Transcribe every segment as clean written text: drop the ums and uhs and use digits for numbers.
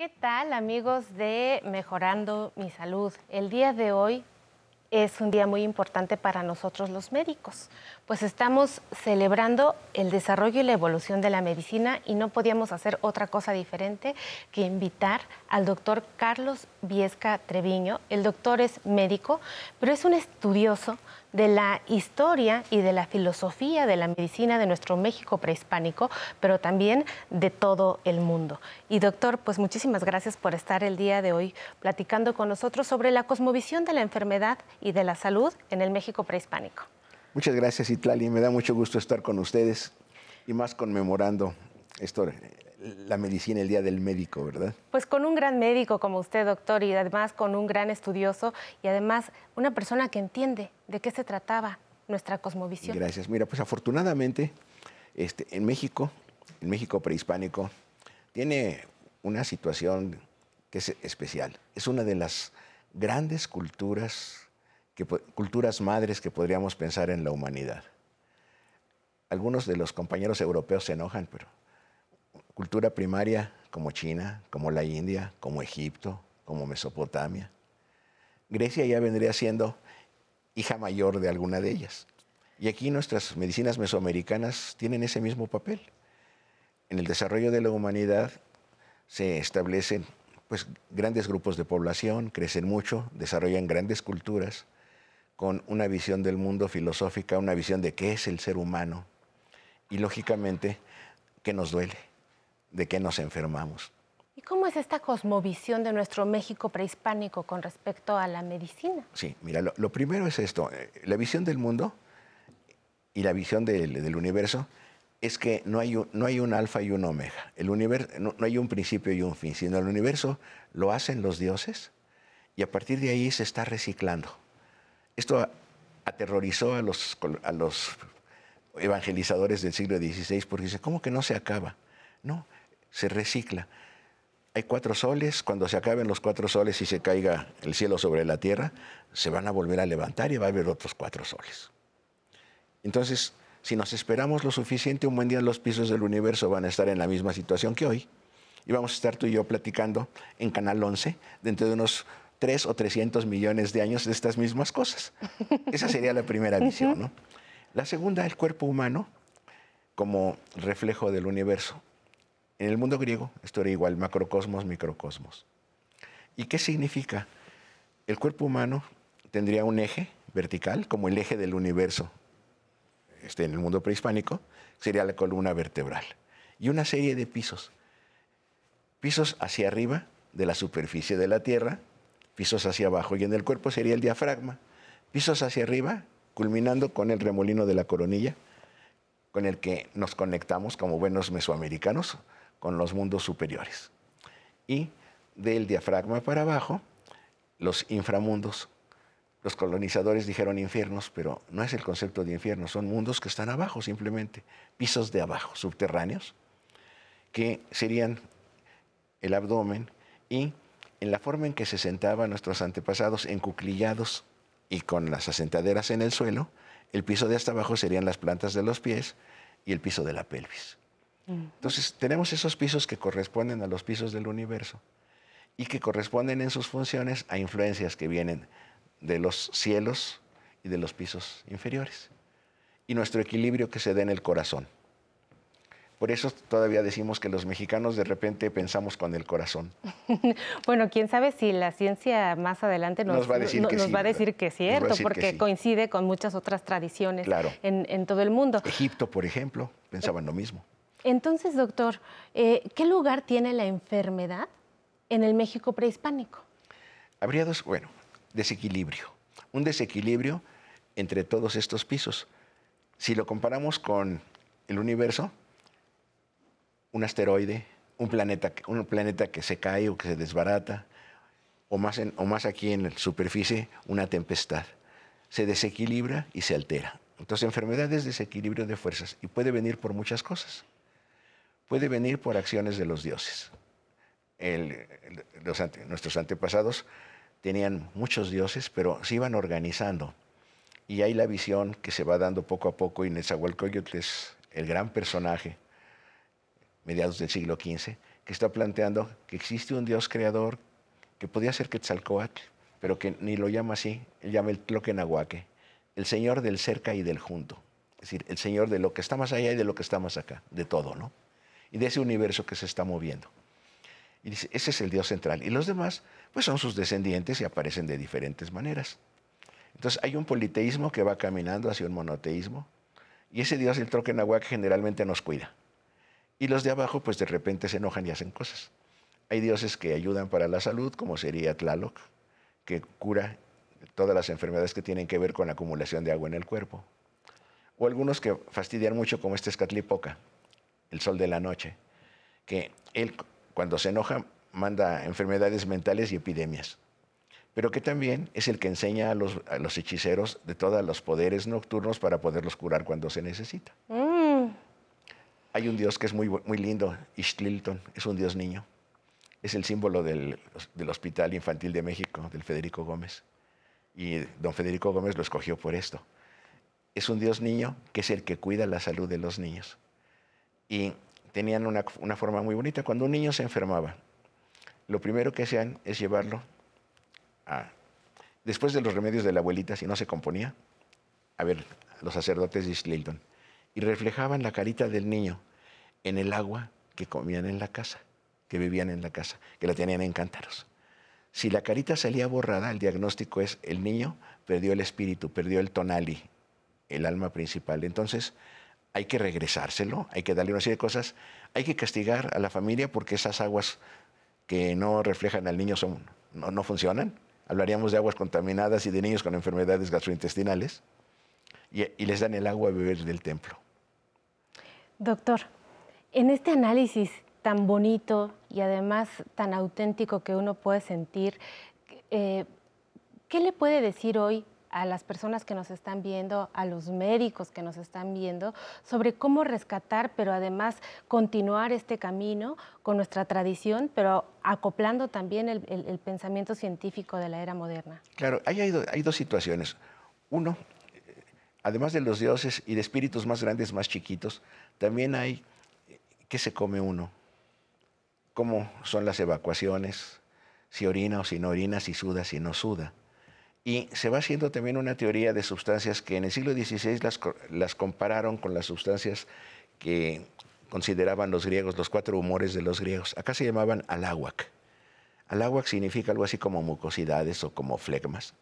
¿Qué tal, amigos de Mejorando mi Salud? El día de hoy es un día muy importante para nosotros los médicos, pues estamos celebrando el desarrollo y la evolución de la medicina y no podíamos hacer otra cosa diferente que invitar al doctor Carlos Viesca Treviño. El doctor es médico, pero es un estudioso de la historia y de la filosofía de la medicina de nuestro México prehispánico, pero también de todo el mundo. Y doctor, pues muchísimas gracias por estar el día de hoy platicando con nosotros sobre la cosmovisión de la enfermedad y de la salud en el México prehispánico. Muchas gracias, Itlali. Me da mucho gusto estar con ustedes y más conmemorando esto, la medicina, el Día del Médico, ¿verdad? Pues con un gran médico como usted, doctor, y además con un gran estudioso y además una persona que entiende de qué se trataba nuestra cosmovisión. Gracias. Mira, pues afortunadamente en México prehispánico, tiene una situación que es especial. Es una de las grandes culturas madres que podríamos pensar en la humanidad. Algunos de los compañeros europeos se enojan, pero cultura primaria como China, como la India, como Egipto, como Mesopotamia. Grecia ya vendría siendo hija mayor de alguna de ellas. Y aquí nuestras medicinas mesoamericanas tienen ese mismo papel. En el desarrollo de la humanidad se establecen pues, grandes grupos de población, crecen mucho, desarrollan grandes culturas, con una visión del mundo filosófica, una visión de qué es el ser humano y, lógicamente, qué nos duele, de qué nos enfermamos. ¿Y cómo es esta cosmovisión de nuestro México prehispánico con respecto a la medicina? Sí, mira, lo primero es esto. La visión del mundo y la visión del universo es que no hay un alfa y un omega. El universo, no hay un principio y un fin, sino el universo lo hacen los dioses y a partir de ahí se está reciclando. Esto aterrorizó a los evangelizadores del siglo XVI porque dicen, ¿cómo que no se acaba? No, se recicla. Hay 4 soles, cuando se acaben los 4 soles y se caiga el cielo sobre la tierra, se van a volver a levantar y va a haber otros 4 soles. Entonces, si nos esperamos lo suficiente, un buen día los pisos del universo van a estar en la misma situación que hoy y vamos a estar tú y yo platicando en Canal 11 dentro de unos 3 o 300 millones de años de estas mismas cosas. Esa sería la primera visión, ¿no? La segunda, el cuerpo humano como reflejo del universo. En el mundo griego esto era igual, macrocosmos, microcosmos. ¿Y qué significa? El cuerpo humano tendría un eje vertical, como el eje del universo en el mundo prehispánico, sería la columna vertebral. Y una serie de pisos. Pisos hacia arriba de la superficie de la Tierra, pisos hacia abajo, y en el cuerpo sería el diafragma. Pisos hacia arriba, culminando con el remolino de la coronilla, con el que nos conectamos como buenos mesoamericanos con los mundos superiores. Y del diafragma para abajo, los inframundos. Los colonizadores dijeron infiernos, pero no es el concepto de infierno, son mundos que están abajo simplemente, pisos de abajo, subterráneos, que serían el abdomen y en la forma en que se sentaban nuestros antepasados encuclillados y con las asentaderas en el suelo, el piso de hasta abajo serían las plantas de los pies y el piso de la pelvis. Entonces, tenemos esos pisos que corresponden a los pisos del universo y que corresponden en sus funciones a influencias que vienen de los cielos y de los pisos inferiores. Y nuestro equilibrio que se da en el corazón. Por eso todavía decimos que los mexicanos de repente pensamos con el corazón. Bueno, quién sabe si la ciencia más adelante nos va a decir que es cierto, porque coincide con muchas otras tradiciones en todo el mundo. Egipto, por ejemplo, pensaban lo mismo. Entonces, doctor, ¿qué lugar tiene la enfermedad en el México prehispánico? Habría desequilibrio. Un desequilibrio entre todos estos pisos. Si lo comparamos con el universo, un asteroide, un planeta que se cae o que se desbarata, o más aquí en la superficie, una tempestad. Se desequilibra y se altera. Entonces, enfermedad es desequilibrio de fuerzas y puede venir por muchas cosas. Puede venir por acciones de los dioses. Nuestros antepasados tenían muchos dioses, pero se iban organizando. Y hay la visión que se va dando poco a poco, y Netzahualcóyotl es el gran personaje, mediados del siglo XV, que está planteando que existe un Dios creador que podía ser Quetzalcóatl, pero que ni lo llama así, él llama el Tloquenahuaque, el Señor del cerca y del junto. Es decir, el Señor de lo que está más allá y de lo que está más acá, de todo, ¿no? Y de ese universo que se está moviendo. Y dice, ese es el Dios central. Y los demás, pues son sus descendientes y aparecen de diferentes maneras. Entonces hay un politeísmo que va caminando hacia un monoteísmo, y ese Dios, el Tloquenahuaque, generalmente nos cuida. Y los de abajo, pues de repente se enojan y hacen cosas. Hay dioses que ayudan para la salud, como sería Tlaloc, que cura todas las enfermedades que tienen que ver con la acumulación de agua en el cuerpo. O algunos que fastidian mucho, como este Escatlipoca, el sol de la noche, que él, cuando se enoja, manda enfermedades mentales y epidemias. Pero que también es el que enseña a los hechiceros de todos los poderes nocturnos para poderlos curar cuando se necesita. Hay un dios que es muy, muy lindo, Ixtlilton, es un dios niño. Es el símbolo del Hospital Infantil de México, del Federico Gómez. Y don Federico Gómez lo escogió por esto. Es un dios niño que es el que cuida la salud de los niños. Y tenían una forma muy bonita. Cuando un niño se enfermaba, lo primero que hacían es llevarlo después de los remedios de la abuelita, si no se componía, a ver, los sacerdotes de Ixtlilton, y reflejaban la carita del niño en el agua que comían en la casa, que bebían en la casa, que la tenían en cántaros. Si la carita salía borrada, el diagnóstico es el niño perdió el espíritu, perdió el tonali, el alma principal. Entonces hay que regresárselo, hay que darle una serie de cosas, hay que castigar a la familia porque esas aguas que no reflejan al niño no funcionan. Hablaríamos de aguas contaminadas y de niños con enfermedades gastrointestinales, y les dan el agua a beber del templo. Doctor, en este análisis tan bonito y además tan auténtico que uno puede sentir, ¿qué le puede decir hoy a las personas que nos están viendo, a los médicos que nos están viendo, sobre cómo rescatar, pero además continuar este camino con nuestra tradición, pero acoplando también el pensamiento científico de la era moderna? Claro, hay dos situaciones. Uno, además de los dioses y de espíritus más grandes, más chiquitos, también hay qué se come uno, cómo son las evacuaciones, si orina o si no orina, si suda, si no suda. Y se va haciendo también una teoría de sustancias que en el siglo XVI las compararon con las sustancias que consideraban los griegos, los 4 humores de los griegos. Acá se llamaban aláhuac. Aláhuac significa algo así como mucosidades o como flegmas.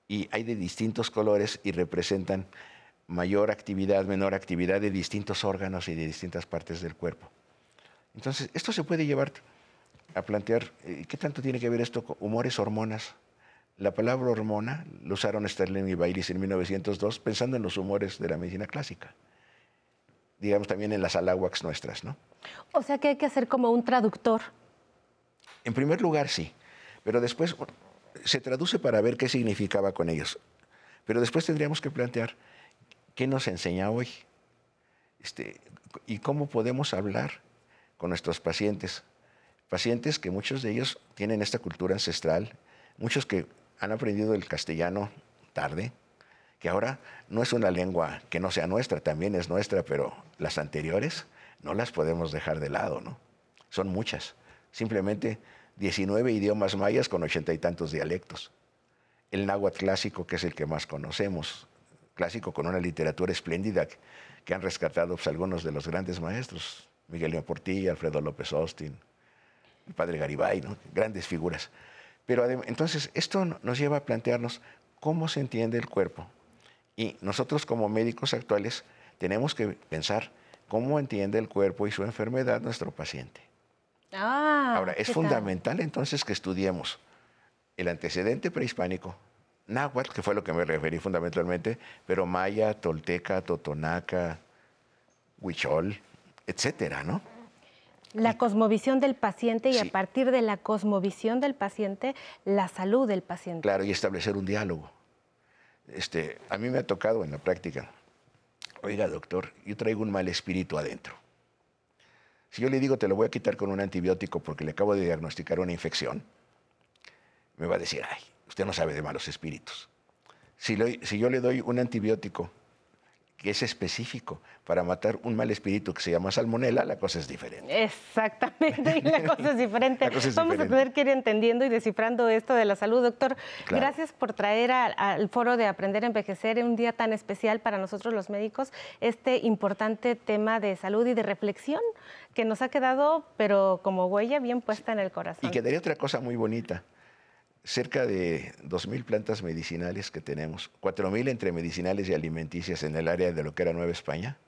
Y hay de distintos colores y representan mayor actividad, menor actividad de distintos órganos y de distintas partes del cuerpo. Entonces, esto se puede llevar a plantear, ¿qué tanto tiene que ver esto con humores, hormonas? La palabra hormona lo usaron Sterling y Baylis en 1902 pensando en los humores de la medicina clásica. Digamos también en las aláhuacs nuestras, ¿no? O sea que hay que hacer como un traductor. En primer lugar, sí, pero después se traduce para ver qué significaba con ellos. Pero después tendríamos que plantear qué nos enseña hoy y cómo podemos hablar con nuestros pacientes. Pacientes que muchos de ellos tienen esta cultura ancestral, muchos que han aprendido el castellano tarde, que ahora no es una lengua que no sea nuestra, también es nuestra, pero las anteriores no las podemos dejar de lado, ¿no? Son muchas. Simplemente 19 idiomas mayas con 80 y tantos dialectos. El náhuatl clásico, que es el que más conocemos, clásico con una literatura espléndida que han rescatado pues, algunos de los grandes maestros, Miguel León Portilla, Alfredo López Austin, el padre Garibay, ¿no? Grandes figuras. Pero entonces esto nos lleva a plantearnos cómo se entiende el cuerpo. Y nosotros como médicos actuales tenemos que pensar cómo entiende el cuerpo y su enfermedad nuestro paciente. Ahora, es fundamental entonces que estudiemos el antecedente prehispánico, náhuatl, que fue lo que me referí fundamentalmente, pero maya, tolteca, totonaca, huichol, etcétera, ¿no? La cosmovisión del paciente y sí, a partir de la cosmovisión del paciente, la salud del paciente. Claro, y establecer un diálogo. A mí me ha tocado en la práctica, oiga doctor, yo traigo un mal espíritu adentro. Si yo le digo te lo voy a quitar con un antibiótico porque le acabo de diagnosticar una infección, me va a decir, ay, usted no sabe de malos espíritus. Si yo le doy un antibiótico que es específico para matar un mal espíritu que se llama salmonela, la cosa es diferente. Exactamente, y la cosa es diferente. La cosa es Vamos diferente. a tener que ir entendiendo y descifrando esto de la salud. Doctor, Claro. gracias por traer al foro de Aprender a Envejecer en un día tan especial para nosotros los médicos este importante tema de salud y de reflexión que nos ha quedado, pero como huella bien puesta en el corazón. Y quedaría otra cosa muy bonita. Cerca de 2,000 plantas medicinales que tenemos, 4,000 entre medicinales y alimenticias en el área de lo que era Nueva España,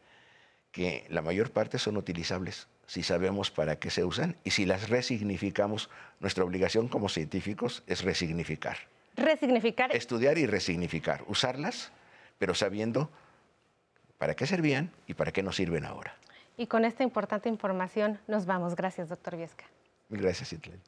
que la mayor parte son utilizables si sabemos para qué se usan y si las resignificamos. Nuestra obligación como científicos es resignificar. Resignificar. Estudiar y resignificar. Usarlas, pero sabiendo para qué servían y para qué nos sirven ahora. Y con esta importante información nos vamos. Gracias, doctor Viesca. Mil gracias, Citlali.